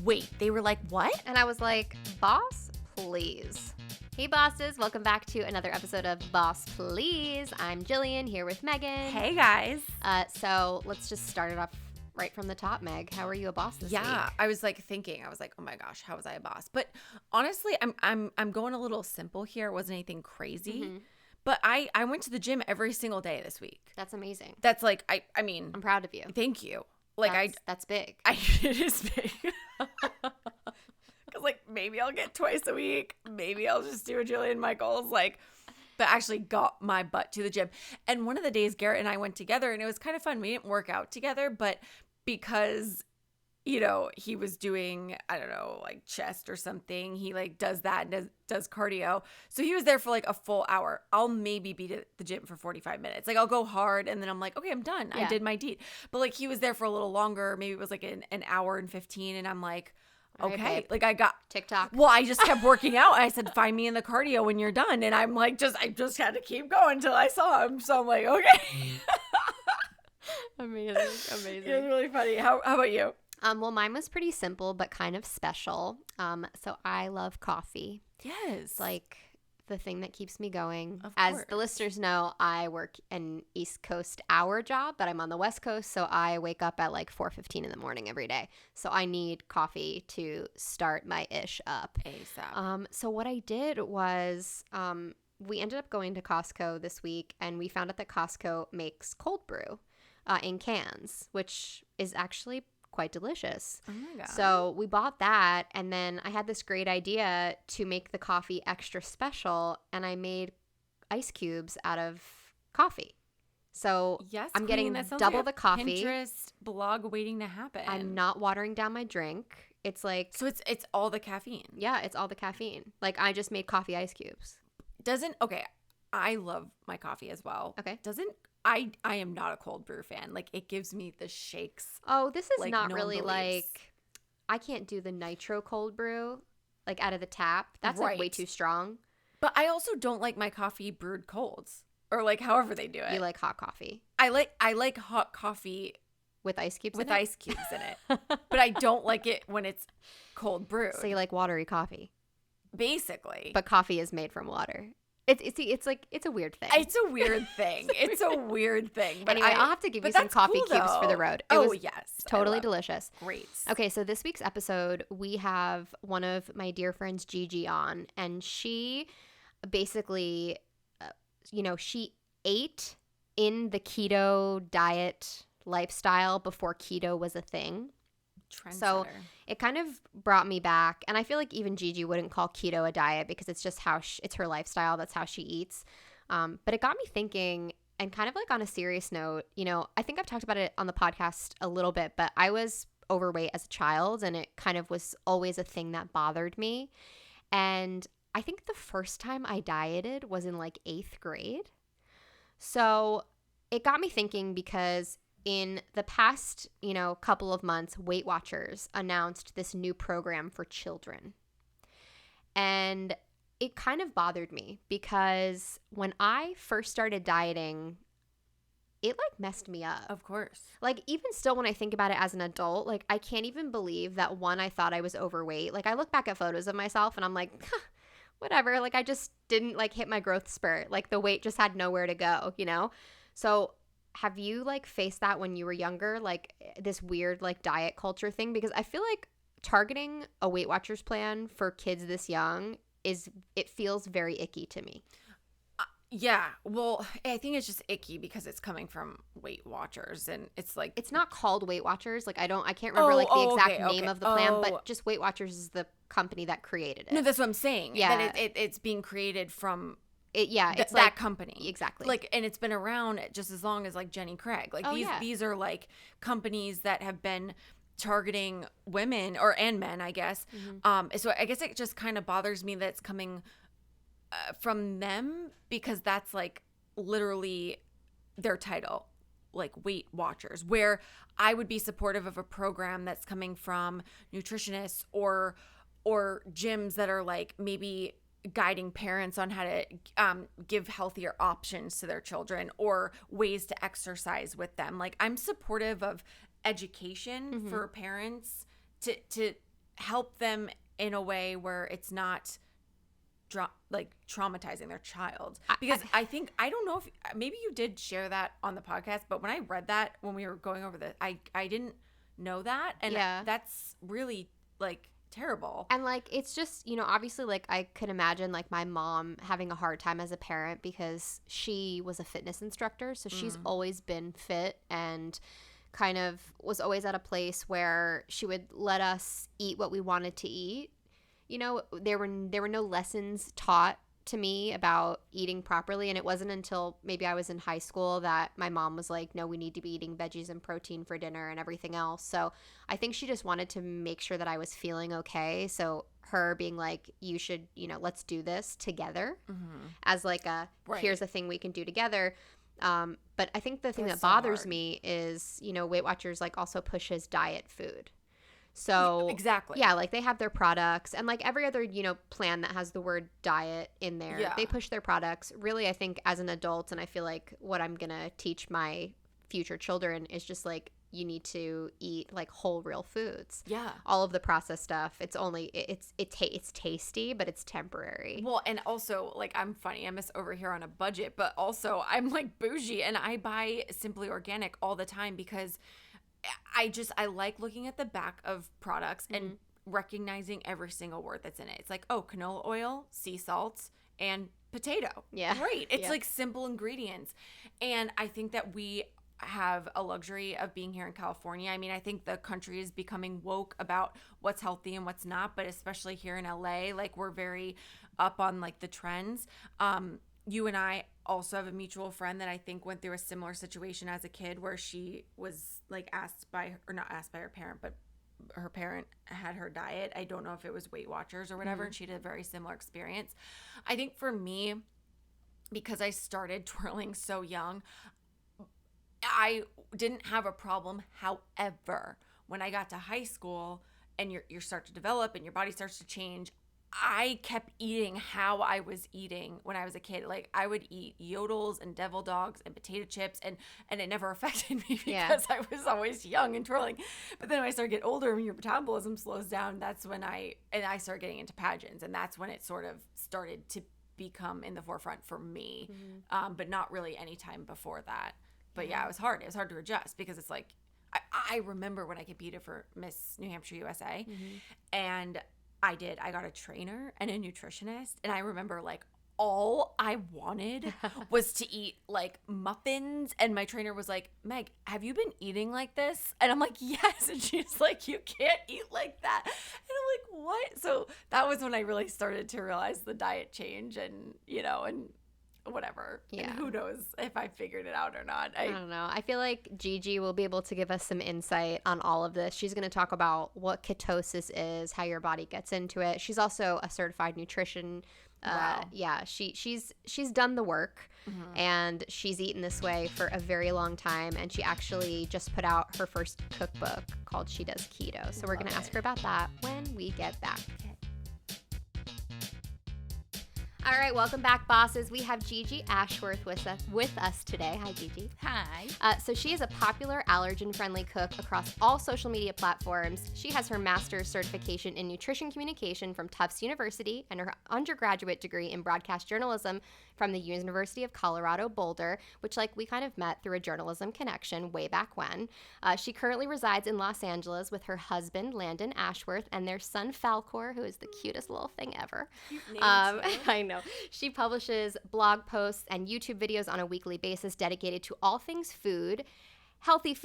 Wait, they were like, what? And I was like, boss, please. Hey, bosses. Welcome back to another episode of Boss Please. I'm Jillian here with Meghan. Hey, guys. So let's just start it off right from the top, Meg. How are you a boss this week? Yeah, I was like thinking, oh my gosh, how was I a boss? But honestly, I'm going a little simple here. It wasn't anything crazy. Mm-hmm. But I went to the gym every single day this week. That's amazing. That's like, I mean. I'm proud of you. Thank you. Like that's big. It is big. Because like maybe I'll get twice a week. Maybe I'll just do a Jillian Michaels. But actually got my butt to the gym. And one of the days Garrett and I went together and it was kind of fun. We didn't work out together, but because, you know, he was doing, I don't know, like chest or something. He like does that and does cardio. So he was there for like a full hour. I'll maybe be at the gym for 45 minutes. Like I'll go hard and then I'm like, okay, I'm done. Yeah. I did my deed. But like he was there for a little longer. Maybe it was like an hour and 15. And I'm like, okay, right, like I got TikTok. Well, I just kept working out. I said, find me in the cardio when you're done. And I'm like, I just had to keep going until I saw him. So I'm like, okay. Amazing. It was really funny. How about you? Well, mine was pretty simple, but kind of special. So I love coffee. Yes. It's like the thing that keeps me going. Of As course. the listeners know, I work an East Coast hour job, but I'm on the West Coast, so I wake up at like 4:15 in the morning every day. So I need coffee to start my ish up. ASAP. So what I did was we ended up going to Costco this week, and we found out that Costco makes cold brew in cans, which is actually quite delicious. Oh my God. So we bought that, and then I had this great idea to make the coffee extra special, and I made ice cubes out of coffee. So yes, I'm getting that sounds double like a the coffee. Pinterest blog waiting to happen. I'm not watering down my drink. It's like, so it's all the caffeine. yeah, it's all the caffeine. Like I just made coffee ice cubes. I love my coffee as well. Okay. I am not a cold brew fan. Like it gives me the shakes. Oh, this is like not no one really believes. like, I can't do the nitro cold brew like out of the tap. That's like way Right. too strong. But I also don't like my coffee brewed cold or like however they do it. You like hot coffee I like hot coffee with ice cubes with in it? ice cubes in it. But I don't like it when it's cold brewed. So you like watery coffee. Basically. But coffee is made from water. It's a weird thing. It's a weird thing. It's a weird thing. But anyway, I'll have to give you some coffee cubes for the road. It was yes. totally delicious. Great. Okay, so this week's episode, we have one of my dear friends, Gigi, on, and she basically, she ate in the keto diet lifestyle before keto was a thing. So it kind of brought me back, and I feel like even Gigi wouldn't call keto a diet because it's just how it's her lifestyle. That's how she eats. But it got me thinking, and kind of like on a serious note, I think I've talked about it on the podcast a little bit, but I was overweight as a child, and it kind of was always a thing that bothered me. And I think the first time I dieted was in like 8th grade. So it got me thinking because in the past, couple of months, Weight Watchers announced this new program for children. And it kind of bothered me because when I first started dieting, it like messed me up. Of course. Like even still when I think about it as an adult, like I can't even believe that I thought I was overweight. Like I look back at photos of myself and I'm like, whatever. Like I just didn't like hit my growth spurt. Like the weight just had nowhere to go, So have you like faced that when you were younger, like this weird like diet culture thing? Because I feel like targeting a Weight Watchers plan for kids this young it feels very icky to me. Yeah. Well, I think it's just icky because it's coming from Weight Watchers and it's like it's not called Weight Watchers. Like I can't remember the exact name of the plan, but Oh. just Weight Watchers is the company that created it. No, that's what I'm saying. Yeah. That it's being created from it's that like company. Exactly. Like, and it's been around just as long as like Jenny Craig. Like these are like companies that have been targeting women and men, I guess. Mm-hmm. So I guess it just kind of bothers me that it's coming from them because that's like literally their title, like Weight Watchers, where I would be supportive of a program that's coming from nutritionists or gyms that are like maybe guiding parents on how to give healthier options to their children or ways to exercise with them. Like I'm supportive of education for parents to help them in a way where it's not traumatizing their child. Because I think, I don't know if maybe you did share that on the podcast, but when I read that when we were going over this, I didn't know that, and that's really like terrible. And like, it's just, you know, obviously, like, I could imagine like my mom having a hard time as a parent because she was a fitness instructor, so she's always been fit and kind of was always at a place where she would let us eat what we wanted to eat. You know, there were no lessons taught to me about eating properly, and it wasn't until maybe I was in high school that my mom was like, no, we need to be eating veggies and protein for dinner and everything else. So I think she just wanted to make sure that I was feeling okay. So her being like, you should, you know, let's do this together as like a here's a thing we can do together. But I think the thing that bothers me is, you know, Weight Watchers like also pushes diet food. So exactly. Yeah, like they have their products, and like every other, you know, plan that has the word diet in there, they push their products. Really, I think as an adult, and I feel like what I'm going to teach my future children is just like, you need to eat like whole real foods. Yeah. All of the processed stuff, it's only it's tasty, but it's temporary. Well, and also like, I'm funny, I'm over here on a budget, but also I'm like bougie, and I buy Simply Organic all the time because I like looking at the back of products and recognizing every single word that's in it. It's like, oh, canola oil, sea salt, and potato. Yeah. Great. It's like simple ingredients. And I think that we have a luxury of being here in California. I mean, I think the country is becoming woke about what's healthy and what's not, but especially here in LA, like we're very up on like the trends. You and I also have a mutual friend that I think went through a similar situation as a kid where she was like not asked by her parent, but her parent had her diet. I don't know if it was Weight Watchers or whatever, and she had a very similar experience. I think for me, because I started twirling so young, I didn't have a problem. However, when I got to high school and you start to develop and your body starts to change, I kept eating how I was eating when I was a kid. Like I would eat yodels and devil dogs and potato chips, and it never affected me because I was always young and twirling. But then when I started to get older and your metabolism slows down, that's when I started getting into pageants, and that's when it sort of started to become in the forefront for me. But not really any time before that. But yeah, it was hard. It was hard to adjust because it's like, I remember when I competed for Miss New Hampshire USA, and I got a trainer and a nutritionist, and I remember like all I wanted was to eat like muffins, and my trainer was like, Meg, have you been eating like this? And I'm like, yes. And she's like, you can't eat like that. And I'm like, what? So that was when I really started to realize the diet change, and you know, and whatever. Yeah. And who knows if I figured it out or not. I don't know. I feel like Gigi will be able to give us some insight on all of this. She's going to talk about what ketosis is, how your body gets into it. She's also a certified nutrition. Wow. Yeah, she's done the work, and she's eaten this way for a very long time, and she actually just put out her first cookbook called She Does Keto. So we're going to ask her about that when we get back. All right, welcome back, bosses. We have Gigi Ashworth with us today. Hi, Gigi. Hi. So she is a popular allergen-friendly cook across all social media platforms. She has her master's certification in nutrition communication from Tufts University and her undergraduate degree in broadcast journalism from the University of Colorado Boulder, which like we kind of met through a journalism connection way back when. She currently resides in Los Angeles with her husband, Landon Ashworth, and their son, Falcor, who is the cutest little thing ever. I know. She publishes blog posts and YouTube videos on a weekly basis dedicated to all things food, healthy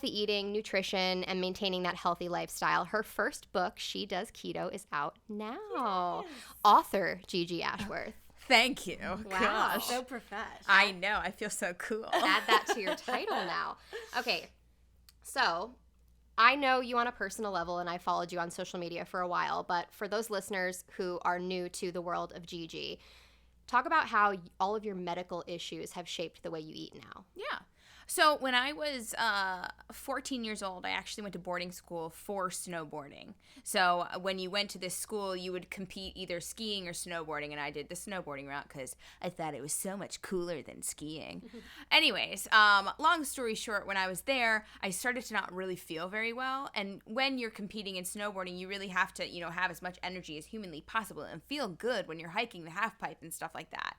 eating, nutrition, and maintaining that healthy lifestyle. Her first book, She Does Keto, is out now. Yes. Author Gigi Ashworth. Thank you. Wow. Gosh. So professional. I know. I feel so cool. Add that to your title now. Okay. So I know you on a personal level, and I followed you on social media for a while, but for those listeners who are new to the world of Gigi, talk about how all of your medical issues have shaped the way you eat now. Yeah. So when I was 14 years old, I actually went to boarding school for snowboarding. So when you went to this school, you would compete either skiing or snowboarding, and I did the snowboarding route because I thought it was so much cooler than skiing. Anyways, long story short, when I was there, I started to not really feel very well, and when you're competing in snowboarding, you really have to, have as much energy as humanly possible and feel good when you're hiking the half pipe and stuff like that.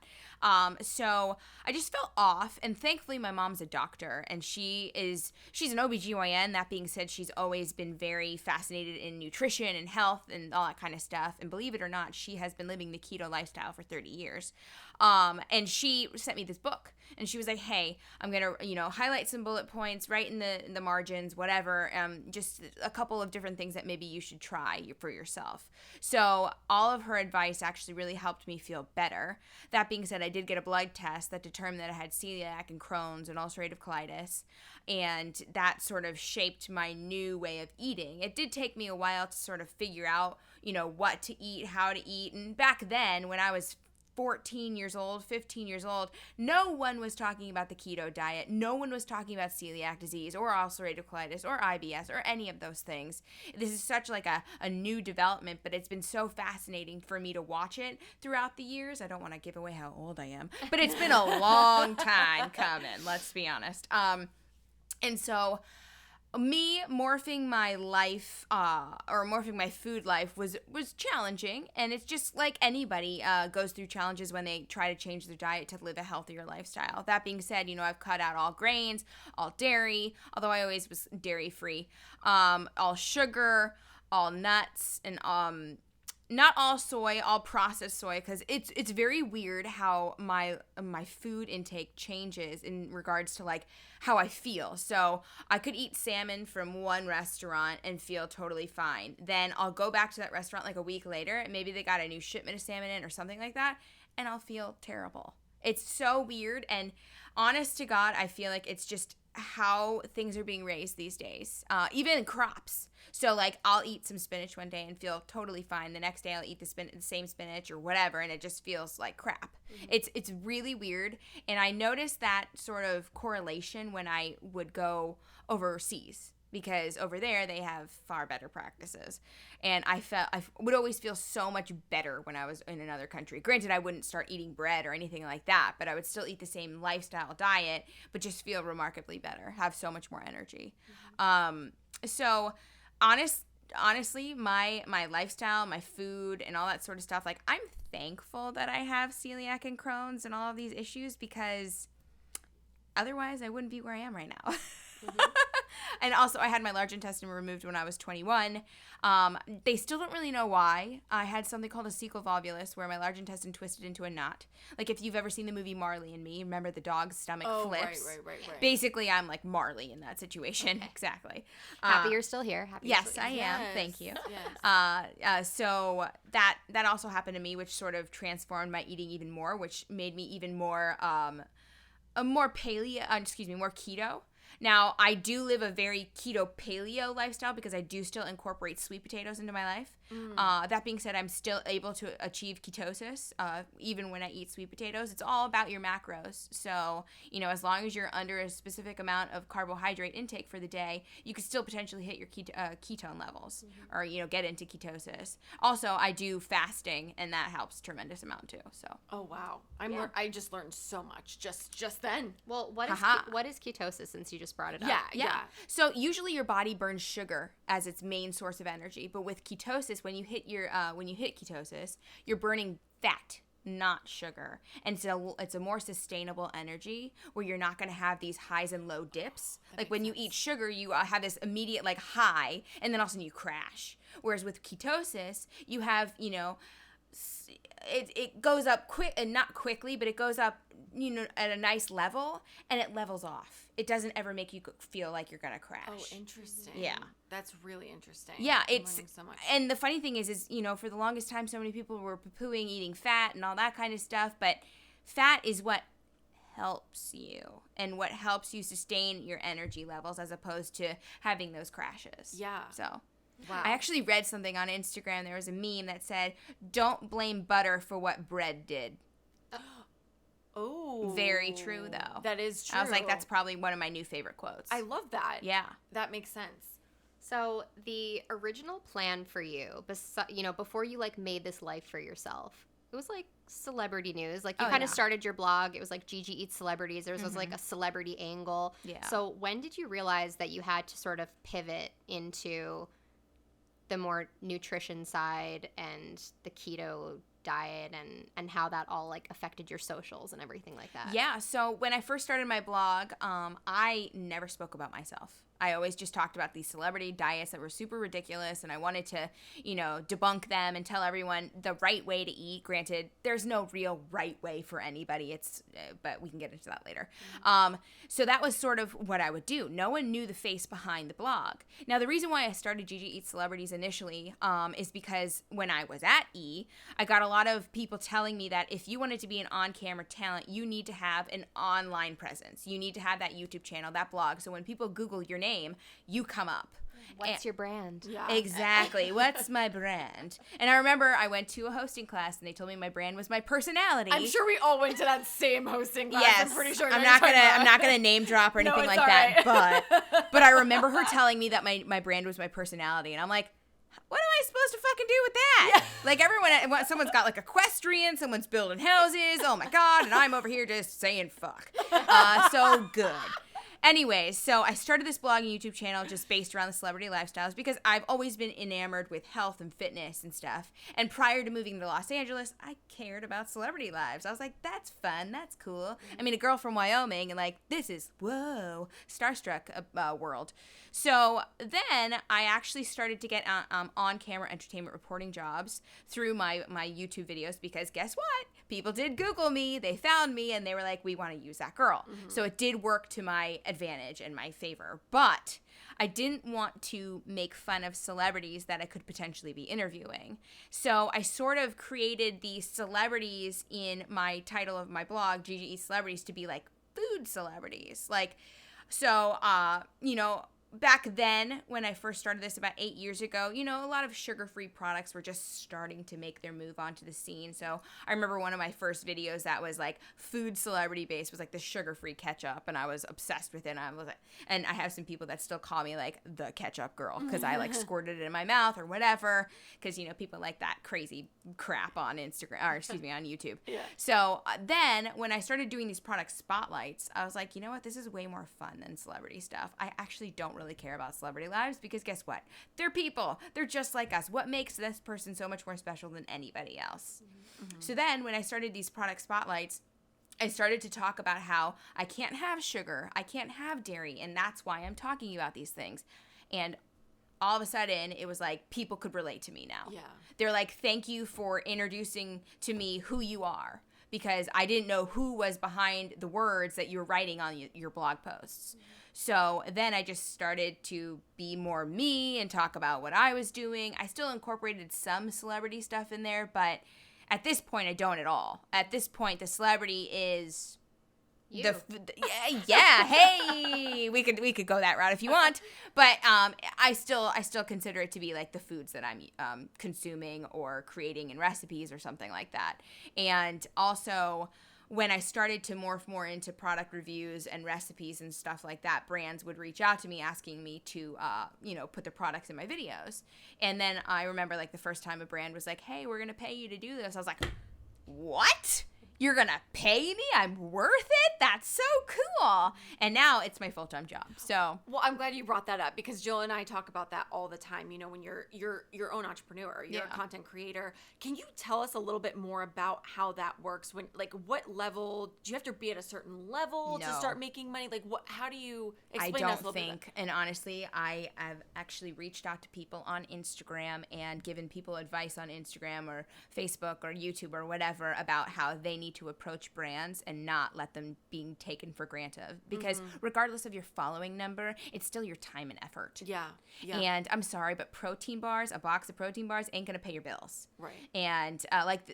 So I just felt off, and thankfully my mom's a doctor, and she's an OBGYN. That being said, she's always been very fascinated in nutrition and health and all that kind of stuff, and believe it or not, she has been living the keto lifestyle for 30 years. And she sent me this book, and she was like, hey, I'm going to, highlight some bullet points, write in the margins, whatever, just a couple of different things that maybe you should try for yourself. So all of her advice actually really helped me feel better. That being said, I did get a blood test that determined that I had celiac and Crohn's and ulcerative colitis, and that sort of shaped my new way of eating. It did take me a while to sort of figure out, what to eat, how to eat, and back then when I was 14 years old, 15 years old, no one was talking about the keto diet. No one was talking about celiac disease or ulcerative colitis or IBS or any of those things. This is such like a new development, but it's been so fascinating for me to watch it throughout the years. I don't want to give away how old I am, but it's been a long time coming, let's be honest. And so me morphing my life or morphing my food life was challenging, and it's just like anybody goes through challenges when they try to change their diet to live a healthier lifestyle. That being said, I've cut out all grains, all dairy, although I always was dairy free, all sugar, all nuts, and not all soy, all processed soy, because it's very weird how my food intake changes in regards to like how I feel. So I could eat salmon from one restaurant and feel totally fine. Then I'll go back to that restaurant like a week later, and maybe they got a new shipment of salmon in or something like that, and I'll feel terrible. It's so weird, and honest to God, I feel like it's just how things are being raised these days, even crops. So like I'll eat some spinach one day and feel totally fine. The next day I'll eat the same spinach or whatever, and it just feels like crap. Mm-hmm. It's really weird, and I noticed that sort of correlation when I would go overseas, because over there they have far better practices. And I would always feel so much better when I was in another country. Granted, I wouldn't start eating bread or anything like that, but I would still eat the same lifestyle diet, but just feel remarkably better, have so much more energy. Mm-hmm. So honestly, my lifestyle, my food, and all that sort of stuff, like I'm thankful that I have celiac and Crohn's and all of these issues, because otherwise I wouldn't be where I am right now. Mm-hmm. And also, I had my large intestine removed when I was 21. They still don't really know why. I had something called a cecal volvulus, where my large intestine twisted into a knot. Like, if you've ever seen the movie Marley and Me, remember the dog's stomach flips? Right. Basically, I'm like Marley in that situation. Okay. Exactly. Happy you're still here. Yes, I am. Yes. Thank you. Yes. So that also happened to me, which sort of transformed my eating even more, which made me even more more keto. Now, I do live a very keto paleo lifestyle because I do still incorporate sweet potatoes into my life. That being said, I'm still able to achieve ketosis even when I eat sweet potatoes. It's all about your macros. So, as long as you're under a specific amount of carbohydrate intake for the day, you could still potentially hit your ketone levels, mm-hmm. or, get into ketosis. Also, I do fasting, and that helps a tremendous amount too. So. Oh, wow. I just learned so much just then. Well, what is ketosis, since you just brought it up? Yeah. So usually your body burns sugar as its main source of energy, but with ketosis, when you hit ketosis, you're burning fat, not sugar, and so it's a more sustainable energy where you're not going to have these highs and low dips. Like when you eat sugar, you have this immediate like high, and then all of a sudden you crash. Whereas with ketosis, you have it goes up quick, and not quickly, but it goes up at a nice level, and it levels off. It doesn't ever make you feel like you're gonna crash. Oh, interesting. Yeah, that's really interesting. Yeah, it's so much. And the funny thing is for the longest time, so many people were poo-pooing eating fat and all that kind of stuff, but fat is what helps you and what helps you sustain your energy levels, as opposed to having those crashes. Yeah. So. Wow. I actually read something on Instagram. There was a meme that said, "Don't blame butter for what bread did." Oh. Very true, though. That is true. I was like, that's probably one of my new favorite quotes. I love that. Yeah. That makes sense. So the original plan for you, before you like made this life for yourself, it was like celebrity news. Like you kind of started your blog. It was like Gigi Eats Celebrities. There was like a celebrity angle. Yeah. So when did you realize that you had to sort of pivot into the more nutrition side and the keto diet and how that all like affected your socials and everything like that? Yeah. So when I first started my blog, I never spoke about myself. I always just talked about these celebrity diets that were super ridiculous, and I wanted to, debunk them and tell everyone the right way to eat. Granted, there's no real right way for anybody. But we can get into that later. So that was sort of what I would do. No one knew the face behind the blog. Now, the reason why I started Gigi Eats Celebrities initially is because when I was at E, I got a lot of people telling me that if you wanted to be an on-camera talent, you need to have an online presence. You need to have that YouTube channel, that blog. So when people Google your name, you come up. What's your brand? Yeah. Exactly. What's my brand? And I remember I went to a hosting class and they told me my brand was my personality. I'm sure we all went to that same hosting class. Yes. I'm pretty sure. I'm not gonna name drop or anything like that. Right. But I remember her telling me that my brand was my personality, and I'm like, what am I supposed to fucking do with that? Yeah. Like someone's got like equestrian, someone's building houses. Oh my God. And I'm over here just saying fuck. So good. Anyways, so I started this blog and YouTube channel just based around the celebrity lifestyles because I've always been enamored with health and fitness and stuff. And prior to moving to Los Angeles, I cared about celebrity lives. I was like, that's fun. That's cool. I mean, a girl from Wyoming, and like, this is, whoa, starstruck world. So then I actually started to get on-camera entertainment reporting jobs through my YouTube videos because guess what? People did Google me, they found me, and they were like, we want to use that girl. Mm-hmm. So it did work to my advantage and my favor. But I didn't want to make fun of celebrities that I could potentially be interviewing. So I sort of created these celebrities in my title of my blog, Gigi Eats Celebrities, to be like food celebrities. Like, so, back then, when I first started this about 8 years ago, a lot of sugar-free products were just starting to make their move onto the scene. So I remember one of my first videos that was like food celebrity based was like the sugar-free ketchup, and I was obsessed with it. And I have some people that still call me like the ketchup girl because I like squirted it in my mouth or whatever because people like that crazy crap on Instagram or on YouTube. Yeah. So then when I started doing these product spotlights, I was like, you know what? This is way more fun than celebrity stuff. I actually don't really care about celebrity lives because guess what? They're people. They're just like us. What makes this person so much more special than anybody else? Mm-hmm. So then when I started these product spotlights, I started to talk about how I can't have sugar, I can't have dairy, and that's why I'm talking about these things. And all of a sudden, it was like people could relate to me now. Yeah. They're like, thank you for introducing to me who you are, because I didn't know who was behind the words that you were writing on your blog posts. Mm-hmm. So then I just started to be more me and talk about what I was doing. I still incorporated some celebrity stuff in there, but at this point, I don't at all. At this point, the celebrity is you. Yeah. Hey, we could go that route if you want, but I still consider it to be like the foods that I'm consuming or creating in recipes or something like that. And also, when I started to morph more into product reviews and recipes and stuff like that, brands would reach out to me asking me to, put their products in my videos. And then I remember like the first time a brand was like, hey, we're going to pay you to do this. I was like, what? You're going to pay me? I'm worth it? That's so cool. And now it's my full-time job. So, well, I'm glad you brought that up because Jill and I talk about that all the time. When you're your own entrepreneur, you're a content creator. Can you tell us a little bit more about how that works? When, like, what level do you have to be at a certain level to start making money? Like, how do you explain that a little bit? And honestly, I have actually reached out to people on Instagram and given people advice on Instagram or Facebook or YouTube or whatever about how they need to approach brands and not let them being taken for granted, because regardless of your following number, it's still your time and effort. Yeah. And I'm sorry, but a box of protein bars ain't gonna pay your bills. Right. And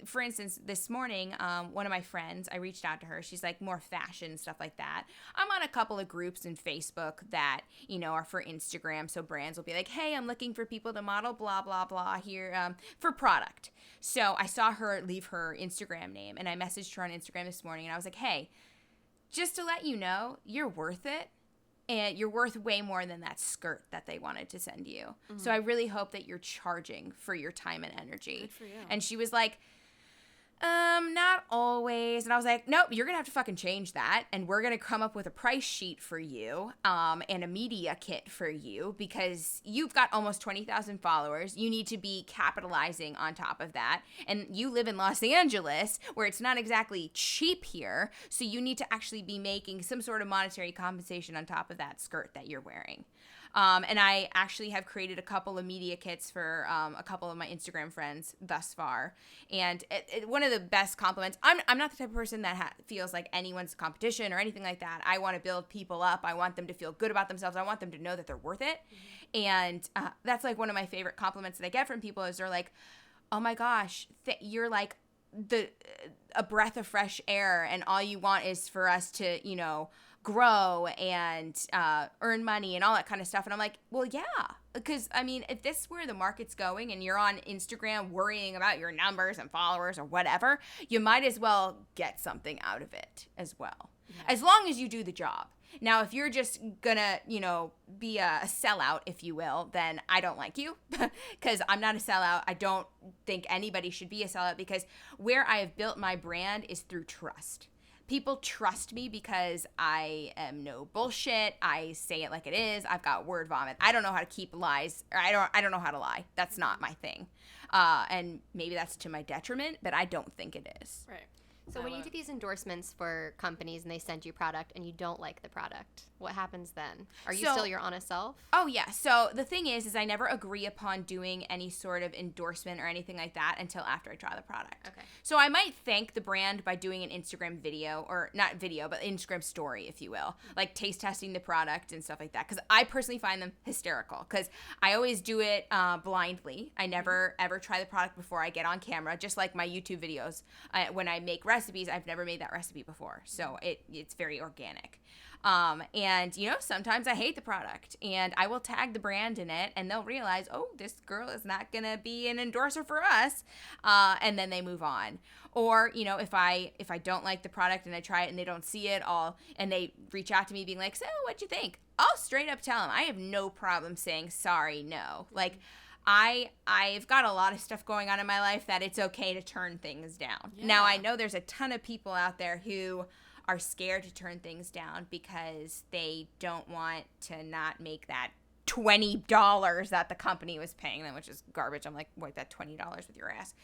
for instance, this morning, one of my friends, I reached out to her. She's like more fashion stuff like that. I'm on a couple of groups in Facebook that are for Instagram, so brands will be like, hey, I'm looking for people to model blah blah blah here for product. So I saw her leave her Instagram name, and I messaged messaged her on Instagram this morning, and I was like, hey, just to let you know, you're worth it. And you're worth way more than that skirt that they wanted to send you. Mm-hmm. So I really hope that you're charging for your time and energy. Good for you. And she was like, not always. And I was like, nope, you're going to have to fucking change that. And we're going to come up with a price sheet for you, and a media kit for you, because you've got almost 20,000 followers. You need to be capitalizing on top of that. And you live in Los Angeles, where it's not exactly cheap here. So you need to actually be making some sort of monetary compensation on top of that skirt that you're wearing. And I actually have created a couple of media kits for a couple of my Instagram friends thus far. And one of the best compliments, I'm not the type of person that feels like anyone's competition or anything like that. I want to build people up. I want them to feel good about themselves. I want them to know that they're worth it. Mm-hmm. And that's like one of my favorite compliments that I get from people is they're like, oh my gosh, you're like a breath of fresh air, and all you want is for us to, grow and earn money and all that kind of stuff. And I'm like, well, yeah, because I mean, if this is where the market's going and you're on Instagram worrying about your numbers and followers or whatever, you might as well get something out of it as well, as long as you do the job. Now, if you're just gonna, be a sellout, if you will, then I don't like you, because I'm not a sellout. I don't think anybody should be a sellout, because where I have built my brand is through trust. People trust me because I am no bullshit. I say it like it is. I've got word vomit. I don't know how to keep lies. Or I don't know how to lie. That's not my thing. And maybe that's to my detriment, but I don't think it is. Right. So when you do these endorsements for companies and they send you product and you don't like the product, what happens then? Are you still your honest self? Oh, yeah. So the thing is I never agree upon doing any sort of endorsement or anything like that until after I try the product. Okay. So I might thank the brand by doing an Instagram video, or not video, but Instagram story, if you will, like taste testing the product and stuff like that. Because I personally find them hysterical, because I always do it blindly. I never, ever try the product before I get on camera, just like my YouTube videos. When I make recipes, I've never made that recipe before. So it's very organic. And sometimes I hate the product, and I will tag the brand in it, and they'll realize, oh, this girl is not going to be an endorser for us. And then they move on. Or, if I don't like the product and I try it and they don't see it all, and they reach out to me being like, so what'd you think? I'll straight up tell them. I have no problem saying sorry, no. Like, I've got a lot of stuff going on in my life that it's okay to turn things down. Yeah. Now, I know there's a ton of people out there who are scared to turn things down because they don't want to not make that $20 that the company was paying them, which is garbage. I'm like, wait, that $20 with your ass.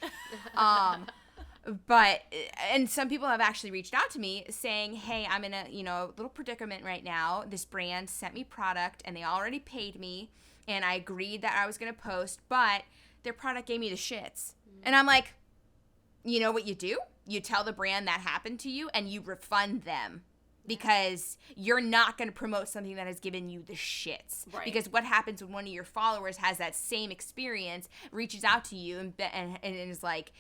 And some people have actually reached out to me saying, hey, I'm in a, little predicament right now. This brand sent me product and they already paid me, and I agreed that I was going to post, but their product gave me the shits. And I'm like, you know what you do? You tell the brand that happened to you and you refund them, because you're not going to promote something that has given you the shits. Right. Because what happens when one of your followers has that same experience, reaches out to you and is like,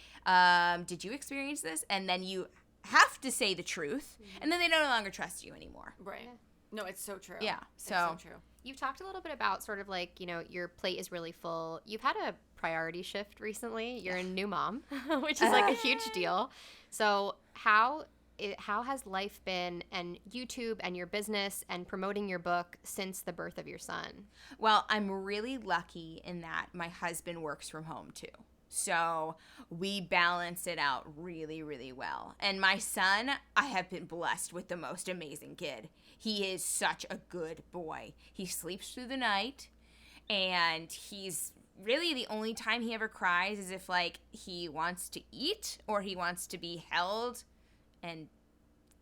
did you experience this? And then you have to say the truth, and then they no longer trust you anymore. Right. Yeah. No, it's so true. Yeah. It's so true. You've talked a little bit about sort of like, your plate is really full. You've had a priority shift recently. You're a new mom, which is like a huge deal. So how has life been, and YouTube and your business and promoting your book, since the birth of your son? Well, I'm really lucky in that my husband works from home too. So we balance it out really, really well. And my son, I have been blessed with the most amazing kid. He is such a good boy. He sleeps through the night, and he's really the only time he ever cries is if like he wants to eat or he wants to be held, and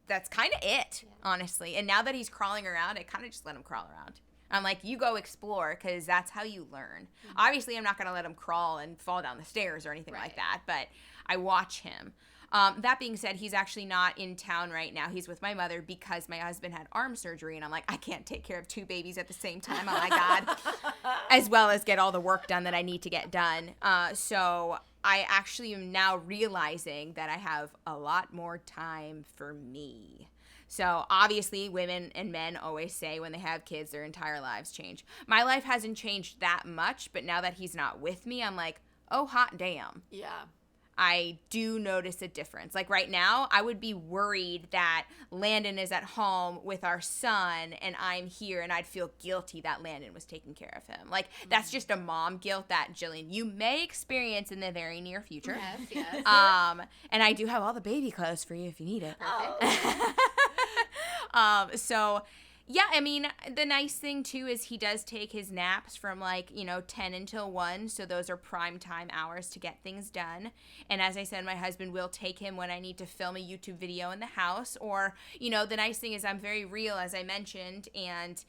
that's kind of it, honestly. And now that he's crawling around, I kind of just let him crawl around. I'm like, you go explore, because that's how you learn. Mm-hmm. Obviously, I'm not going to let him crawl and fall down the stairs or anything like that, but I watch him. That being said, he's actually not in town right now. He's with my mother because my husband had arm surgery, and I'm like, I can't take care of two babies at the same time. Oh, my God. As well as get all the work done that I need to get done. So I actually am now realizing that I have a lot more time for me. So obviously, women and men always say when they have kids, their entire lives change. My life hasn't changed that much, but now that he's not with me, I'm like, oh, hot damn. Yeah. I do notice a difference. Like right now, I would be worried that Landon is at home with our son and I'm here, and I'd feel guilty that Landon was taking care of him. Like that's just a mom guilt that, Jillian, you may experience in the very near future. Yes. And I do have all the baby clothes for you if you need it. So yeah, I mean, the nice thing too is he does take his naps from 10 until 1. So those are prime time hours to get things done. And as I said, my husband will take him when I need to film a YouTube video in the house, or, the nice thing is I'm very real, as I mentioned, and,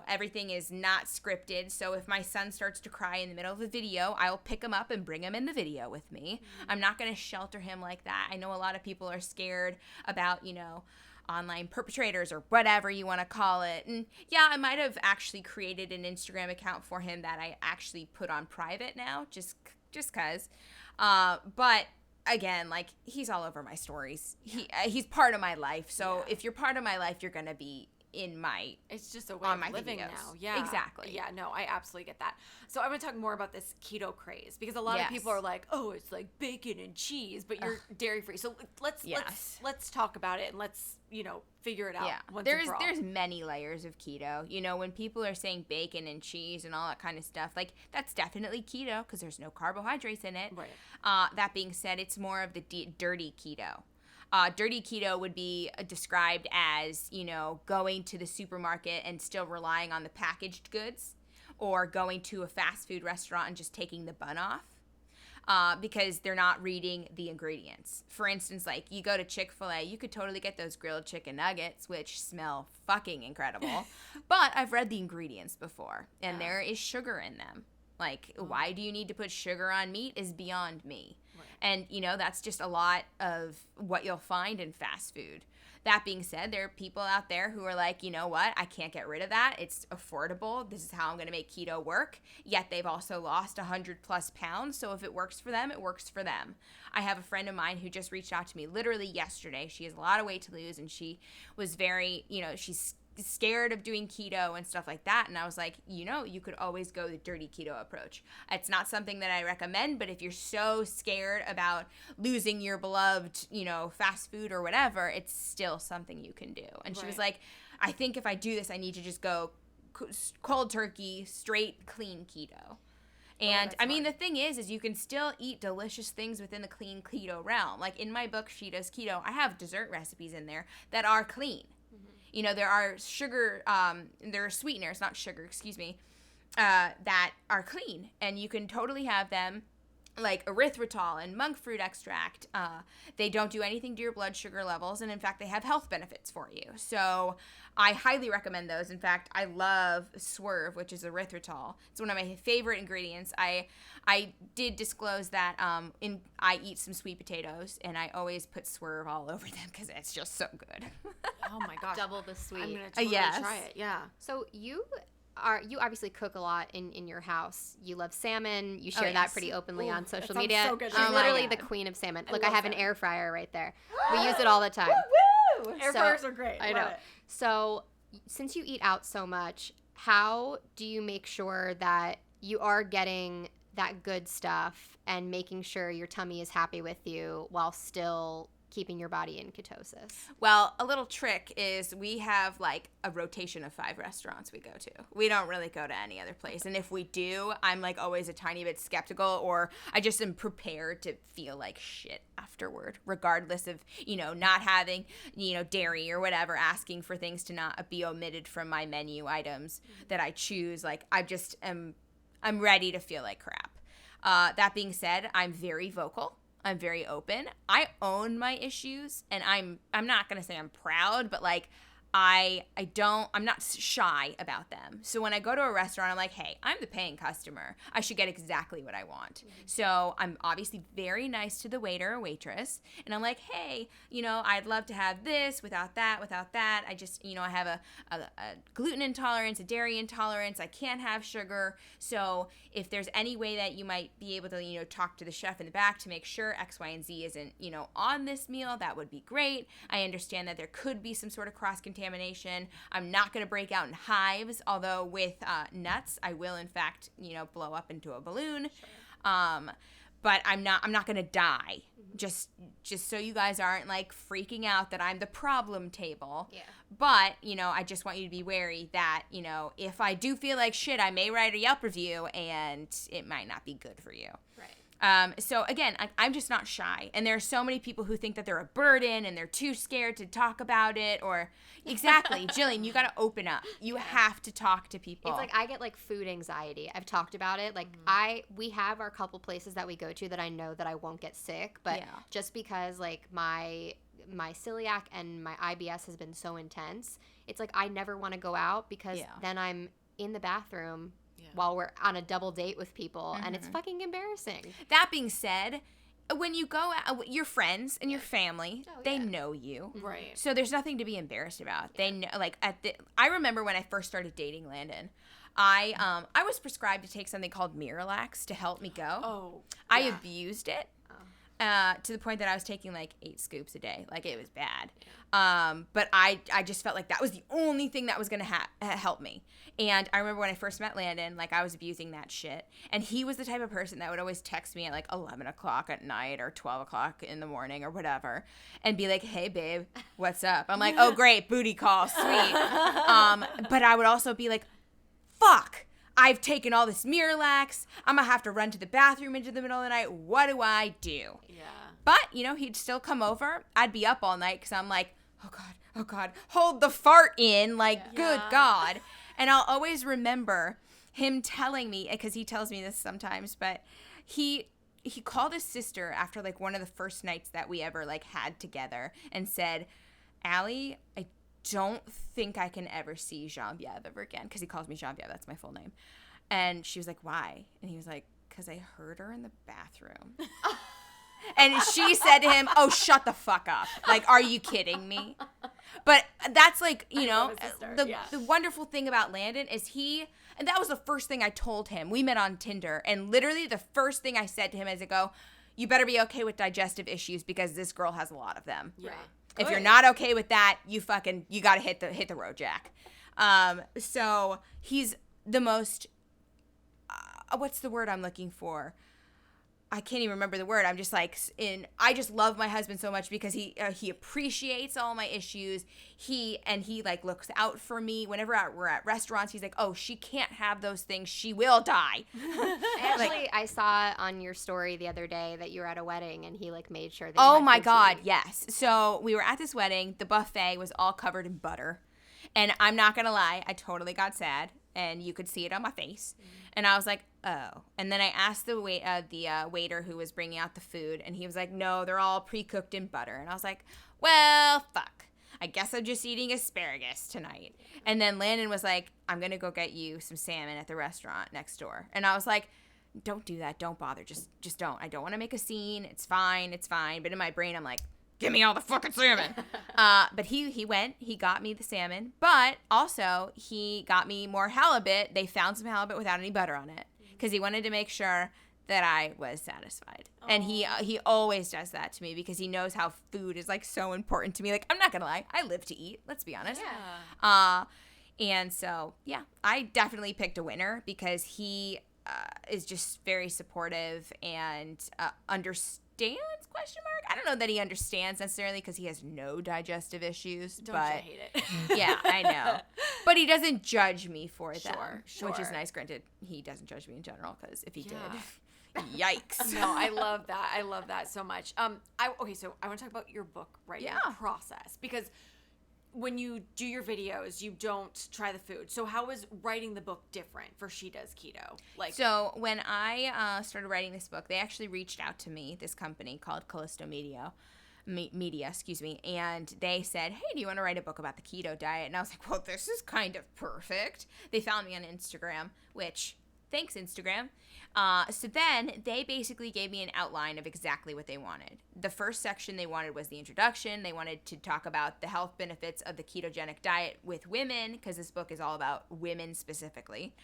everything is not scripted. So if my son starts to cry in the middle of a video, I'll pick him up and bring him in the video with me. I'm not going to shelter him like that. I know a lot of people are scared about, online perpetrators or whatever you want to call it. And yeah, I might have actually created an Instagram account for him that I actually put on private now, just cause. But again, he's all over my stories. He's part of my life. So if you're part of my life, you're going to be in my it's just a way of living videos. now. Yeah, exactly. Yeah, no, I absolutely get that. So I'm gonna talk more about this keto craze, because a lot of people are like, oh, it's like bacon and cheese, but you're dairy free. So let's talk about it, and let's figure it out. Yeah, once there's and for all. there's many layers of keto. When people are saying bacon and cheese and all that kind of stuff, that's definitely keto because there's no carbohydrates in it. Right. That being said, it's more of the dirty keto. Dirty keto would be described as, going to the supermarket and still relying on the packaged goods, or going to a fast food restaurant and just taking the bun off because they're not reading the ingredients. For instance, you go to Chick-fil-A, you could totally get those grilled chicken nuggets, which smell fucking incredible, but I've read the ingredients before, and there is sugar in them. Why do you need to put sugar on meat is beyond me. Right. And, that's just a lot of what you'll find in fast food. That being said, there are people out there who are like, you know what? I can't get rid of that. It's affordable. This is how I'm going to make keto work. Yet they've also lost 100+ pounds. So if it works for them, it works for them. I have a friend of mine who just reached out to me literally yesterday. She has a lot of weight to lose, and she was very, she's scared of doing keto and stuff like that. And I was like, you could always go the dirty keto approach. It's not something that I recommend, but if you're so scared about losing your beloved, fast food or whatever, it's still something you can do. And she was like, I think if I do this, I need to just go cold turkey, straight, clean keto. And I mean, the thing is you can still eat delicious things within the clean keto realm. In my book, She Does Keto, I have dessert recipes in there that are clean. There are sugar, there are sweeteners, not sugar, excuse me, that are clean. And you can totally have them, like erythritol and monk fruit extract. They don't do anything to your blood sugar levels. And in fact, they have health benefits for you. So I highly recommend those. In fact, I love Swerve, which is erythritol. It's one of my favorite ingredients. I did disclose that I eat some sweet potatoes, and I always put Swerve all over them because it's just so good. Oh my gosh. Double the sweet. I'm going to totally try it. Yeah. So you obviously cook a lot in your house. You love salmon. You share that pretty openly on social media. So good. She's literally the queen of salmon. Look, I have an air fryer right there. We use it all the time. Woo! Air fryers are great. I know. So since you eat out so much, how do you make sure that you are getting that good stuff and making sure your tummy is happy with you while still keeping your body in ketosis? Well, a little trick is we have a rotation of 5 restaurants we go to. We don't really go to any other place. And if we do, I'm always a tiny bit skeptical, or I just am prepared to feel like shit afterward, regardless of, not having, dairy or whatever, asking for things to not be omitted from my menu items that I choose. I'm ready to feel like crap. That being said, I'm very vocal. I'm very open. I own my issues, and I'm not going to say I'm proud, but I'm not shy about them. So when I go to a restaurant, I'm like, hey, I'm the paying customer. I should get exactly what I want. Mm-hmm. So I'm obviously very nice to the waiter or waitress. And I'm like, hey, I'd love to have this without that. I just, I have a gluten intolerance, a dairy intolerance. I can't have sugar. So if there's any way that you might be able to, talk to the chef in the back to make sure X, Y, and Z isn't, on this meal, that would be great. I understand that there could be some sort of cross-contamination. I'm not going to break out in hives, although with nuts, I will, in fact, blow up into a balloon. Sure. but I'm not gonna die. Just so you guys aren't like freaking out that I'm the problem table. Yeah. But, you know, I just want you to be wary that, you know, if I do feel like shit, I may write a Yelp review and it might not be good for you. Right. So again, I'm just not shy. And there are so many people who think that they're a burden and they're too scared to talk about it, or exactly. Jillian, you got to open up. You have to talk to people. It's like I get like food anxiety. I've talked about it. Like we have our couple places that we go to that I know that I won't get sick, but just because like my celiac and my IBS has been so intense, it's like I never want to go out because then I'm in the bathroom while we're on a double date with people, and it's fucking embarrassing. That being said, when you go out, your friends and your family, they know you. Right. So there's nothing to be embarrassed about. They know, like, I remember when I first started dating Landon, I was prescribed to take something called Miralax to help me go. Oh. I abused it. To the point that I was taking like 8 scoops a day. Like, it was bad. But I just felt like that was the only thing that was going to help me. And I remember when I first met Landon, like, I was abusing that shit. And he was the type of person that would always text me at like 11 o'clock at night or 12 o'clock in the morning or whatever and be like, hey, babe, what's up? I'm like, oh, great, booty call, sweet. But I would also be like, fuck. I've taken all this Miralax. I'm going to have to run to the bathroom into the middle of the night. What do I do? Yeah. But, you know, he'd still come over. I'd be up all night because I'm like, oh, God, hold the fart in. Like, good God. And I'll always remember him telling me, because he tells me this sometimes, but he called his sister after, like, one of the first nights that we ever, like, had together and said, Allie, I don't think I can ever see Genevieve ever again, because he calls me Genevieve. That's my full name. And she was like, why? And he was like, because I heard her in the bathroom. And she said to him, oh, shut the fuck up. Like, are you kidding me? But that's like, you know, the wonderful thing about Landon is and that was the first thing I told him. We met on Tinder, and literally the first thing I said to him is, you better be okay with digestive issues because this girl has a lot of them. Yeah. If you're not okay with that, you got to hit the road, Jack. So he's the most, what's the word I'm looking for? I can't even remember the word. I'm just like, I just love my husband so much because he appreciates all my issues. He like looks out for me whenever we're at restaurants. He's like, oh, she can't have those things. She will die. Actually, I saw on your story the other day that you were at a wedding and he like made sure that oh my God, yes. So we were at this wedding. The buffet was all covered in butter. And I'm not going to lie, I totally got sad. And you could see it on my face. And I was like, oh. And then I asked the waiter who was bringing out the food, and he was like, no, they're all pre-cooked in butter. And I was like, well, fuck. I guess I'm just eating asparagus tonight. And then Landon was like, I'm going to go get you some salmon at the restaurant next door. And I was like, don't do that. Don't bother. Just don't. I don't want to make a scene. It's fine. It's fine. But in my brain, I'm like, give me all the fucking salmon. But he went, he got me the salmon, but also he got me more halibut. They found some halibut without any butter on it because he wanted to make sure that I was satisfied. Oh. And he always does that to me because he knows how food is like so important to me. Like, I'm not gonna lie, I live to eat, let's be honest. Yeah. And so, yeah, I definitely picked a winner because he is just very supportive and understands, ? I don't know that he understands necessarily because he has no digestive issues. Don't but you hate it? Yeah, I know. But he doesn't judge me for that, Sure. which is nice. Granted, he doesn't judge me in general because if he did, yikes. No, I love that. I love that so much. So I want to talk about your book writing process because when you do your videos, you don't try the food. So how is writing the book different for She Does Keto? So when I started writing this book, they actually reached out to me, this company called Callisto Media, and they said, hey, do you want to write a book about the keto diet? And I was like, well, this is kind of perfect. They found me on Instagram, which, thanks, Instagram. So then they basically gave me an outline of exactly what they wanted. The first section they wanted was the introduction. They wanted to talk about the health benefits of the ketogenic diet with women, because this book is all about women specifically.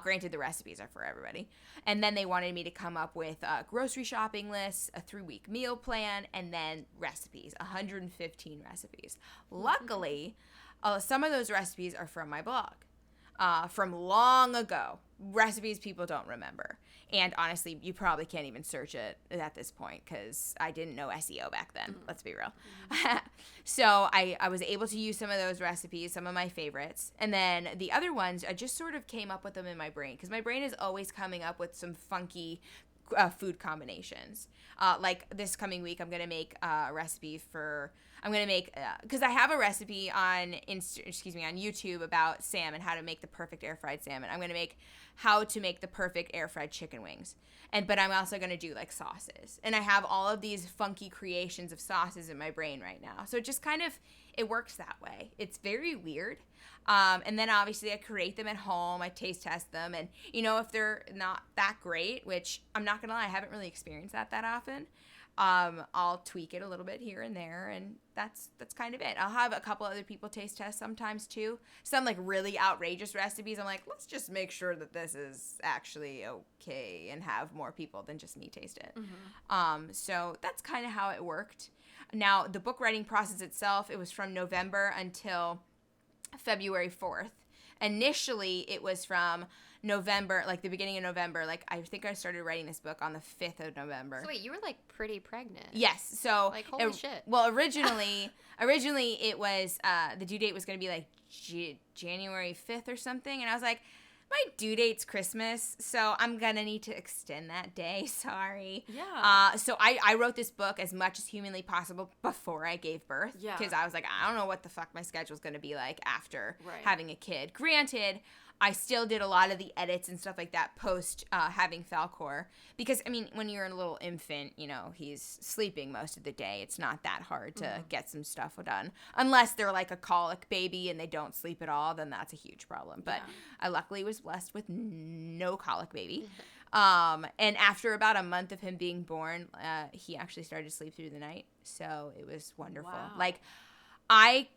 Granted, the recipes are for everybody. And then they wanted me to come up with grocery shopping lists, a 3-week meal plan, and then recipes, 115 recipes. Luckily, some of those recipes are from my blog. from long ago, recipes people don't remember. And honestly, you probably can't even search it at this point because I didn't know SEO back then. Let's be real. So I was able to use some of those recipes, some of my favorites. And then the other ones, I just sort of came up with them in my brain because my brain is always coming up with some funky food combinations. Like this coming week, I'm going to make a recipe for... I'm going to make, because I have a recipe on YouTube about salmon, how to make the perfect air fried salmon. I'm going to make how to make the perfect air fried chicken wings. But I'm also going to do like sauces. And I have all of these funky creations of sauces in my brain right now. So it just kind of, it works that way. It's very weird. And then obviously I create them at home. I taste test them. And, if they're not that great, which I'm not going to lie, I haven't really experienced that often. I'll tweak it a little bit here and there, and that's kind of it. I'll have a couple other people taste test sometimes too. Some like really outrageous recipes, I'm like, let's just make sure that this is actually okay and have more people than just me taste it. So that's kind of how it worked. Now, the book writing process itself, it was from November until February 4th. Initially, it was from November, like the beginning of November. Like, I think I started writing this book on the 5th of November. So wait, you were like pretty pregnant. Yes. So like, holy shit. Well, originally it was the due date was going to be like January 5th or something, and I was like, my due date's Christmas, so I'm gonna need to extend that day. Sorry. Yeah. So I wrote this book as much as humanly possible before I gave birth. Yeah. Because I was like, I don't know what the fuck my schedule's gonna be like after Right. having a kid. Granted, I still did a lot of the edits and stuff like that post having Falcor. Because, I mean, when you're a little infant, he's sleeping most of the day. It's not that hard to get some stuff done. Unless they're like a colic baby and they don't sleep at all, then that's a huge problem. But I luckily was blessed with no colic baby. And after about a month of him being born, he actually started to sleep through the night. So it was wonderful. Wow. Like, I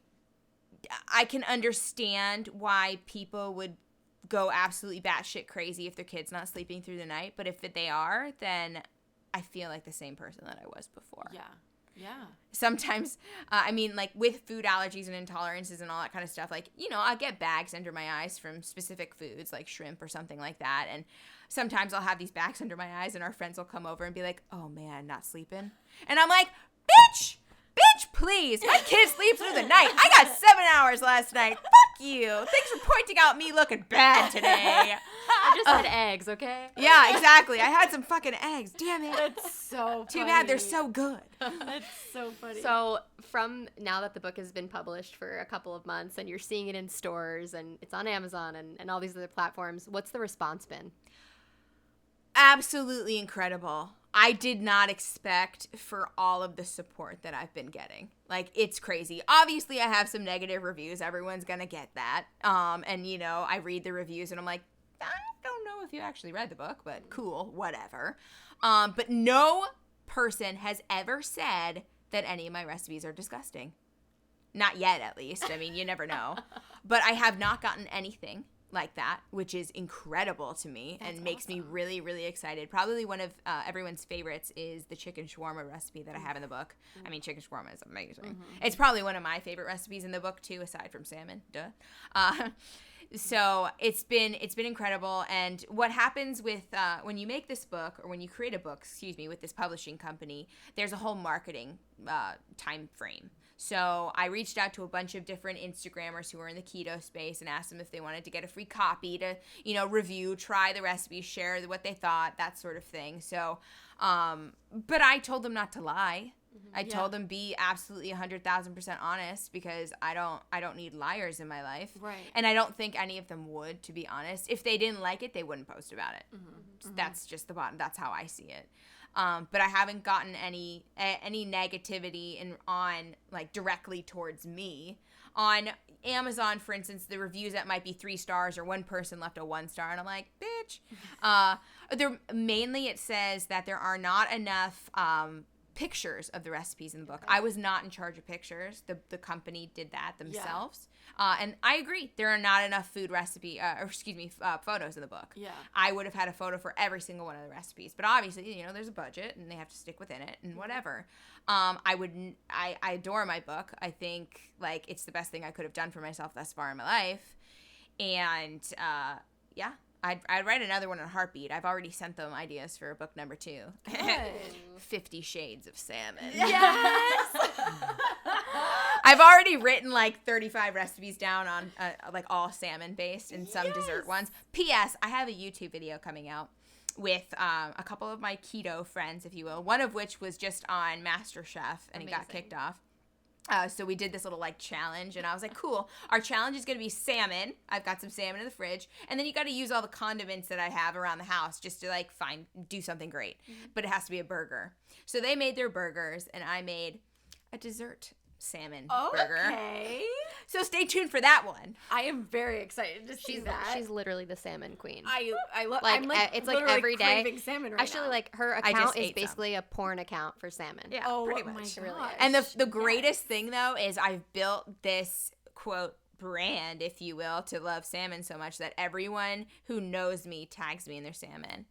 can understand why people would go absolutely batshit crazy if their kid's not sleeping through the night. But if they are, then I feel like the same person that I was before. Yeah. Yeah. Sometimes, like with food allergies and intolerances and all that kind of stuff, like, I get bags under my eyes from specific foods like shrimp or something like that. And sometimes I'll have these bags under my eyes and our friends will come over and be like, oh man, not sleeping. And I'm like, bitch, please. My kid sleeps through the night. I got 7 hours last night. Fuck you. Thanks for pointing out me looking bad today. I just had eggs, okay? Yeah, exactly. I had some fucking eggs. Damn it. That's so Too funny. bad they're so good. That's so funny. So from now that the book has been published for a couple of months and you're seeing it in stores and it's on Amazon and all these other platforms, what's the response been? Absolutely incredible. I did not expect for all of the support that I've been getting. Like, it's crazy. Obviously, I have some negative reviews. Everyone's going to get that. And, I read the reviews and I'm like, I don't know if you actually read the book, but cool, whatever. But no person has ever said that any of my recipes are disgusting. Not yet, at least. I mean, you never know. But I have not gotten anything like that, which is incredible to me. That's and makes me awesome. really, really excited. Probably one of everyone's favorites is the chicken shawarma recipe that I have in the book. I mean, chicken shawarma is amazing. It's probably one of my favorite recipes in the book too, aside from salmon. Duh. So it's been incredible. And what happens with when you make this book, or when you create a book, with this publishing company, there's a whole marketing time frame. So I reached out to a bunch of different Instagrammers who were in the keto space and asked them if they wanted to get a free copy to, review, try the recipe, share what they thought, that sort of thing. So, but I told them not to lie. I told them be absolutely 100,000% honest, because I don't need liars in my life. Right. And I don't think any of them would, to be honest. If they didn't like it, they wouldn't post about it. That's just the bottom. That's how I see it. But I haven't gotten any negativity on like directly towards me. On Amazon, for instance, the reviews that might be 3 stars, or one person left a 1 star, and I'm like, bitch. Mainly it says that there are not enough pictures of the recipes in the book. I was not in charge of pictures. The company did that themselves. And I agree. There are not enough photos in the book. Yeah. I would have had a photo for every single one of the recipes. But obviously, there's a budget and they have to stick within it and whatever. I adore my book. I think like it's the best thing I could have done for myself thus far in my life. And yeah, I'd write another one in a heartbeat. I've already sent them ideas for book number 2. 50 Shades of Salmon. Yes. I've already written like 35 recipes down on like all salmon based and some dessert ones. P.S. I have a YouTube video coming out with a couple of my keto friends, if you will. One of which was just on MasterChef and it got kicked off. So we did this little like challenge and I was like, cool. Our challenge is going to be salmon. I've got some salmon in the fridge. And then you got to use all the condiments that I have around the house just to like do something great. But it has to be a burger. So they made their burgers and I made a dessert salmon burger. Okay. So stay tuned for that one. I am very excited to see that. She's literally the salmon queen. I love like, I'm like it's like literally every day. craving salmon right Actually, now. like her I account just is ate some. basically a porn account for salmon. Yeah, oh pretty my much. gosh. really is. And the greatest thing though is I've built this quote brand, if you will, to love salmon so much that everyone who knows me tags me in their salmon.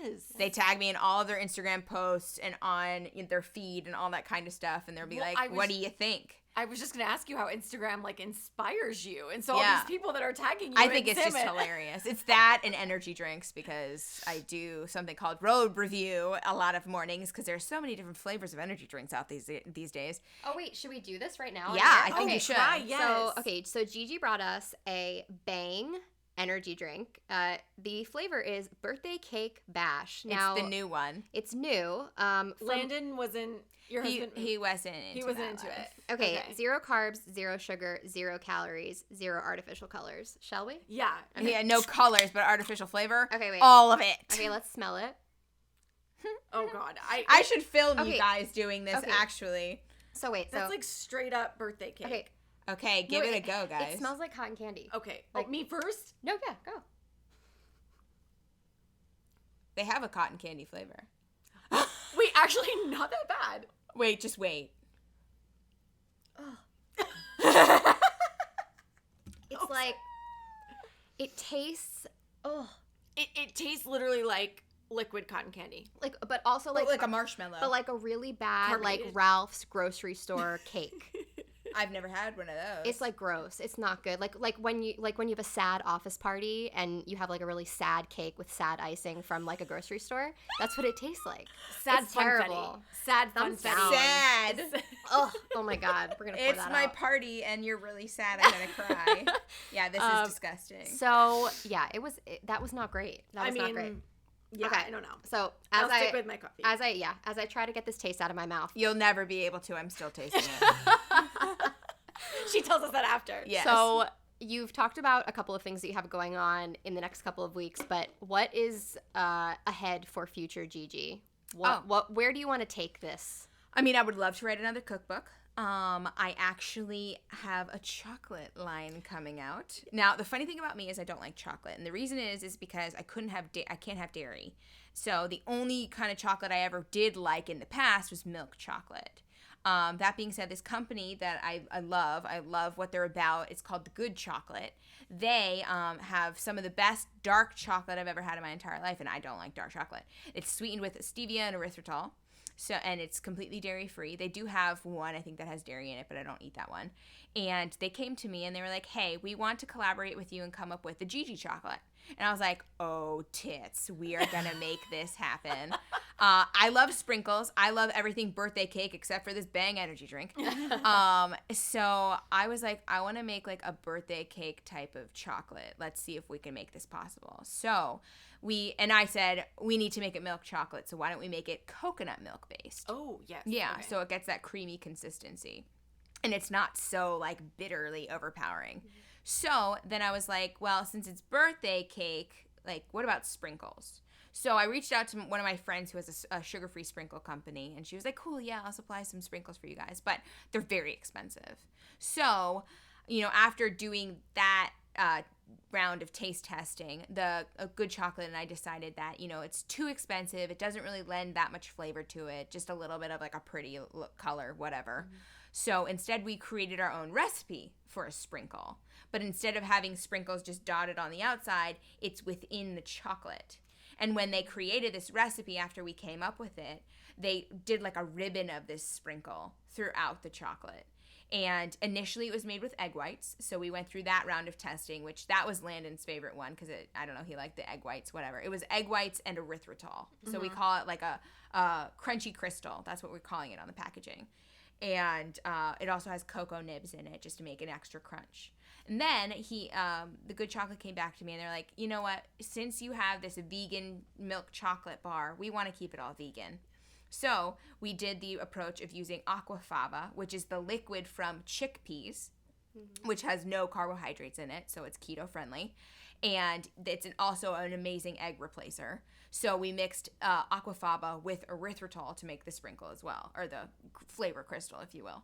Yes. They tag me in all of their Instagram posts and on their feed and all that kind of stuff, and they'll be like, "What do you think?" I was just gonna ask you how Instagram like inspires you, and so all Yeah. these people that are tagging you. I think in it's just salmon. hilarious. It's that and energy drinks because I do something called road review a lot of mornings because there's so many different flavors of energy drinks out these days. Oh wait, should we do this right now? Yeah, I think okay. you should. Try, yes. So Gigi brought us a Bang energy drink. The flavor is Birthday Cake Bash. Now, it's the new one. It's new. Landon wasn't your husband. He wasn't into He wasn't that into life. it. Okay, 0 carbs, 0 sugar, 0 calories, 0 artificial colors. Shall we? Yeah. Yeah, no colors, but artificial flavor. Okay, wait. All of it. Okay, let's smell it. Oh God. I should film Okay. you guys doing this Okay. actually. So wait, That's like straight up birthday cake. okay, Okay, give No, it a go, guys. It smells like cotton candy. Okay. Like- Me first. No, yeah, go. They have a cotton candy flavor. Wait, actually, not that bad. Wait, just wait. It's like it tastes. Oh, It tastes literally like liquid cotton candy. like but also like a marshmallow. but like a really bad like Carbonated. Ralph's grocery store cake. I've never had one of those. It's like gross. It's not good. Like when you have a sad office party and you have like a really sad cake with sad icing from like a grocery store. That's what it tastes like. Sad It's funfetti. terrible. Sad Thumbs funfetti. down. sad. Oh my god, we're gonna pour It's that my out. party and you're really sad. I'm gonna cry. Yeah, this is disgusting. So yeah, that was not great. That I was mean, not great. yeah, Okay. I don't know. So I'll stick with my coffee. as I try to get this taste out of my mouth. You'll never be able to. I'm still tasting it. She tells us that after. Yes. So you've talked about a couple of things that you have going on in the next couple of weeks, but what is ahead for future Gigi? Where do you want to take this? I mean, I would love to write another cookbook. I actually have a chocolate line coming out. Now, the funny thing about me is I don't like chocolate, and the reason is because I can't have dairy. So the only kind of chocolate I ever did like in the past was milk chocolate. That being said, this company that I love what they're about. It's called The Good Chocolate. They have some of the best dark chocolate I've ever had in my entire life, and I don't like dark chocolate. It's sweetened with stevia and erythritol. So, and it's completely dairy-free. They do have one, I think, that has dairy in it, but I don't eat that one. And they came to me and they were like, hey, we want to collaborate with you and come up with the Gigi chocolate. And I was like, oh, tits, we are going to make this happen. I love sprinkles. I love everything birthday cake except for this Bang energy drink. So I was like, I want to make like a birthday cake type of chocolate. Let's see if we can make this possible. So I said, we need to make it milk chocolate. So why don't we make it coconut milk based? Oh, yes. Yeah, Okay. so it gets that creamy consistency. And it's not so like bitterly overpowering. Mm-hmm. So then I was like, well, since it's birthday cake, like what about sprinkles? So I reached out to one of my friends who has a sugar-free sprinkle company, and she was like, cool, yeah, I'll supply some sprinkles for you guys, but they're very expensive. So, after doing that round of taste testing, a Good Chocolate and I decided that, it's too expensive. It doesn't really lend that much flavor to it, just a little bit of like a pretty color, whatever. Mm-hmm. So instead we created our own recipe for a sprinkle. But instead of having sprinkles just dotted on the outside, it's within the chocolate. And when they created this recipe after we came up with it, they did like a ribbon of this sprinkle throughout the chocolate. And initially it was made with egg whites. So we went through that round of testing, which that was Landon's favorite one because I don't know, he liked the egg whites, whatever. It was egg whites and erythritol. So we call it like a crunchy crystal. That's what we're calling it on the packaging. And it also has cocoa nibs in it just to make an extra crunch. And then the Good Chocolate came back to me and they're like, you know what? Since you have this vegan milk chocolate bar, we want to keep it all vegan. So we did the approach of using aquafaba, which is the liquid from chickpeas, which has no carbohydrates in it, so it's keto friendly. And it's also an amazing egg replacer. So we mixed aquafaba with erythritol to make the sprinkle as well, or the flavor crystal, if you will.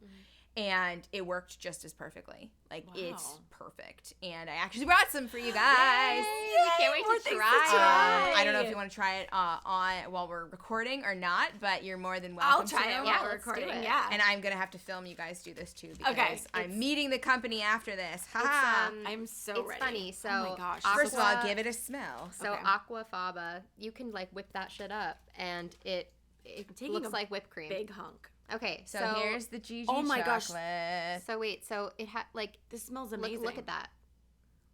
And it worked just as perfectly. Like, it's perfect. And I actually brought some for you guys. Yay! We can't wait to try. I don't know if you want to try it on while we're recording or not, but you're more than welcome I'll try it Yeah, while we're let's do recording. it. Yeah. And I'm going to have to film you guys do this too because Okay. I'm meeting the company after this. Ha! I'm so It's ready. funny. So oh my gosh. First of all, give it a smell. So Okay. aquafaba, you can like whip that shit up, and it taking looks a like whipped cream. big hunk. Okay, So here's the Gigi Oh my gosh. chocolate. So wait, so it had like This smells amazing. look at that.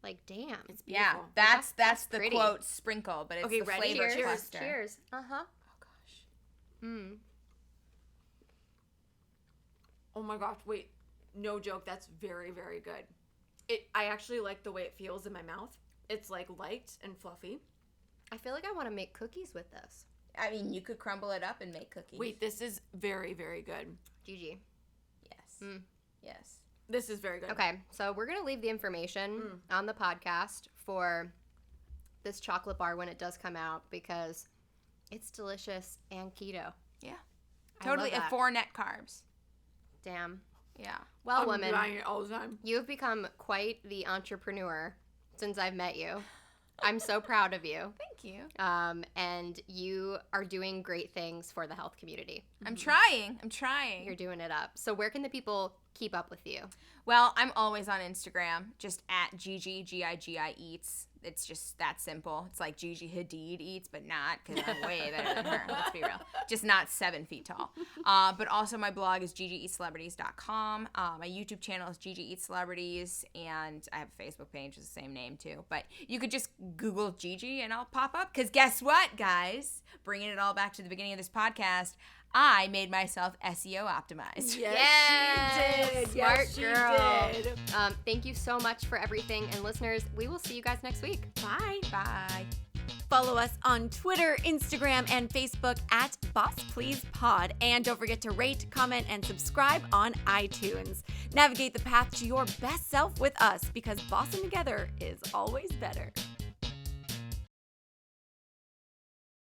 Like damn. It's Yeah, beautiful. that's the pretty. quote sprinkle, but it's Okay, the ready? flavor Cheers. cluster. Cheers. Oh gosh. Oh my gosh, wait. No joke, that's very, very good. I actually like the way it feels in my mouth. It's like light and fluffy. I feel like I want to make cookies with this. I mean, you could crumble it up and make cookies. Wait, this is very, very good. Gigi. Yes. Yes. This is very good. Okay, so we're going to leave the information on the podcast for this chocolate bar when it does come out because it's delicious and keto. Yeah. I Totally. love And that. 4 net carbs. Damn. Yeah. Well, I'm woman, buying it all the time. you have become quite the entrepreneur since I've met you. I'm so proud of you. Thank you. And you are doing great things for the health community. I'm trying. You're doing it up. So where can the people keep up with you? Well, I'm always on Instagram, just at Gigi, G-I-G-I Eats. It's just that simple. It's like Gigi Hadid eats, but not, because I'm way better than her. Let's be real. Just not 7 feet tall. But also my blog is GigiEatsCelebrities.com. My YouTube channel is Gigi Eats Celebrities, and I have a Facebook page with the same name too. But you could just Google Gigi and I'll pop up. Because guess what, guys? Bringing it all back to the beginning of this podcast, I made myself SEO optimized. Yes, she did. Smart Yes, she girl. did. Thank you so much for everything. And listeners, we will see you guys next week. Bye. Bye. Follow us on Twitter, Instagram, and Facebook at BossPleasePod. And don't forget to rate, comment, and subscribe on iTunes. Navigate the path to your best self with us because bossing together is always better.